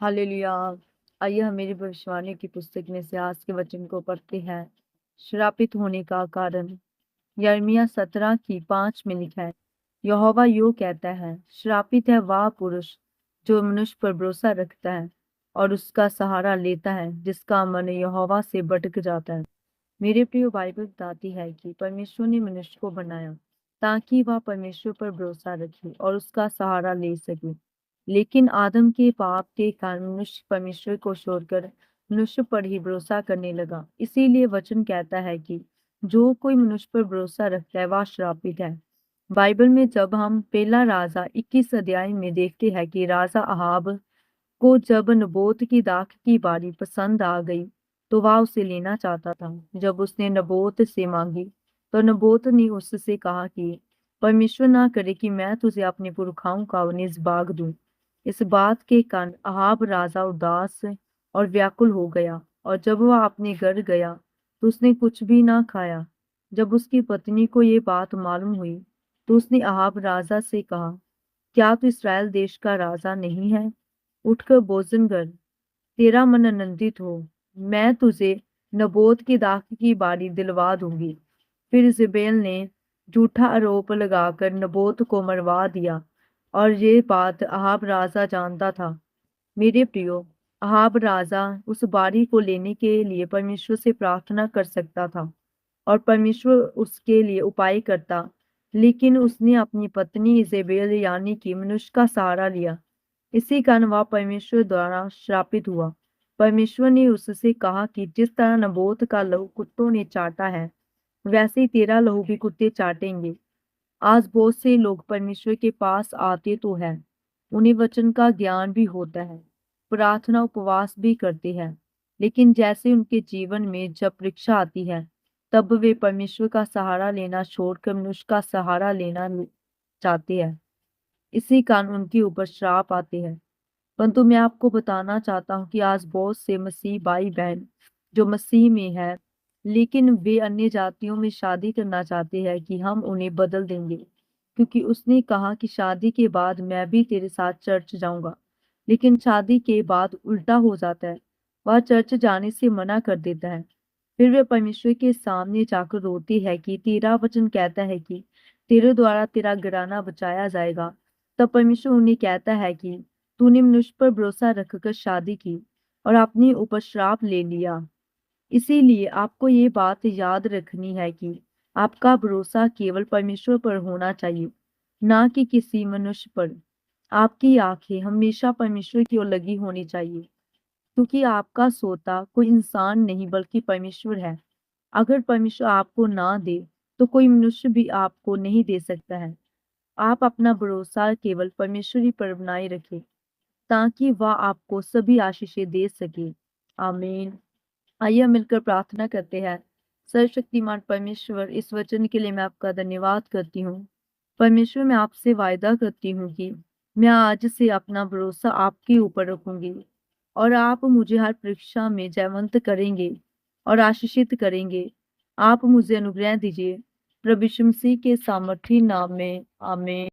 Hallelujah. आइए हम मेरी भविष्यवाणी की पुस्तक में से आज के वचन को पढ़ते हैं। श्रापित होने का कारण। यिर्मयाह 17 की 5 में लिखा है, यहोवा यूं कहता है, श्रापित है वह पुरुष जो मनुष्य पर भरोसा रखता है और उसका सहारा लेता है, जिसका मन यहोवा से भटक जाता है। मेरे प्रिय, बाइबल बताती है कि परमेश्वर ने मनुष्य को बनाया ताकि वह परमेश्वर पर भरोसा रखे और उसका सहारा ले सके। लेकिन आदम के पाप के कारण मनुष्य परमेश्वर को छोड़कर मनुष्य पर ही भरोसा करने लगा। इसीलिए वचन कहता है कि जो कोई मनुष्य पर भरोसा रखता है वह श्रापित है। बाइबल में जब हम पहला राजा 21 अध्याय में देखते हैं कि राजा अहाब को जब नबोत की दाख की बारी पसंद आ गई तो वह उसे लेना चाहता था। जब उसने नबोत से मांगी तो नबोत ने उससे कहा कि परमेश्वर ना करे कि मैं तुझे अपने पुरखाओं का निज भाग दूं। इस बात के कारण अहाब राजा उदास और व्याकुल हो गया और जब वह अपने घर गया तो उसने कुछ भी ना खाया। जब उसकी पत्नी को ये बात मालूम हुई तो उसने अहाब राजा से कहा, क्या तू इसराइल देश का राजा नहीं है? उठकर भोजन कर, तेरा मन आनंदित हो। मैं तुझे नबोत की दाख की बारी दिलवा दूंगी। फिर इजेबेल ने झूठा आरोप लगाकर नबोत को मरवा दिया और ये बात अहाब राजा जानता था। मेरे प्रियो, अहाब राजा उस बारी को लेने के लिए परमेश्वर से प्रार्थना कर सकता था और परमेश्वर उसके लिए उपाय करता, लेकिन उसने अपनी पत्नी इजेबेल यानी कि मनुष्य का सहारा लिया। इसी कारण वह परमेश्वर द्वारा श्रापित हुआ। परमेश्वर ने उससे कहा कि जिस तरह नबोत का लहू कुत्तों ने चाटा है, वैसे ही तेरा लहू भी कुत्ते चाटेंगे। आज बहुत से लोग परमेश्वर के पास आते तो हैं, उन्हें वचन का ज्ञान भी होता है, प्रार्थना उपवास भी करते हैं, लेकिन जैसे उनके जीवन में जब परीक्षा आती है तब वे परमेश्वर का सहारा लेना छोड़कर मनुष्य का सहारा लेना चाहते हैं। इसी कारण उनके ऊपर श्राप आते हैं। परंतु मैं आपको बताना चाहता हूँ कि आज बहुत से मसीह भाई बहन जो मसीह में है, लेकिन वे अन्य जातियों में शादी करना चाहते हैं कि हम उन्हें बदल देंगे, क्योंकि उसने कहा कि शादी के बाद मैं भी तेरे साथ चर्च जाऊंगा। लेकिन शादी के बाद उल्टा हो जाता है, वह चर्च जाने से मना कर देता है। फिर वे परमेश्वर के सामने जाकर रोती है कि तेरा वचन कहता है कि तेरे द्वारा तेरा घराना बचाया जाएगा। तब परमेश्वर उन्हें कहता है कि तूने मनुष्य पर भरोसा रखकर शादी की और अपने ऊपर श्राप ले लिया। इसीलिए आपको ये बात याद रखनी है कि आपका भरोसा केवल परमेश्वर पर होना चाहिए, ना कि किसी मनुष्य पर। आपकी आंखें हमेशा परमेश्वर की ओर लगी होनी चाहिए, क्योंकि आपका सोता कोई इंसान नहीं बल्कि परमेश्वर है। अगर परमेश्वर आपको ना दे तो कोई मनुष्य भी आपको नहीं दे सकता है। आप अपना भरोसा केवल परमेश्वर ही पर बनाए रखें, ताकि वह आपको सभी आशीषें दे सके। आमीन। आइए हम मिलकर प्रार्थना करते हैं। सर्वशक्तिमान परमेश्वर, इस वचन के लिए मैं आपका धन्यवाद करती हूँ। परमेश्वर, मैं आपसे वायदा करती हूँ कि मैं आज से अपना भरोसा आपके ऊपर रखूंगी और आप मुझे हर परीक्षा में जयवंत करेंगे और आशीषित करेंगे। आप मुझे अनुग्रह दीजिए। प्रभु यीशु मसीह के सामर्थी नाम में, आमीन।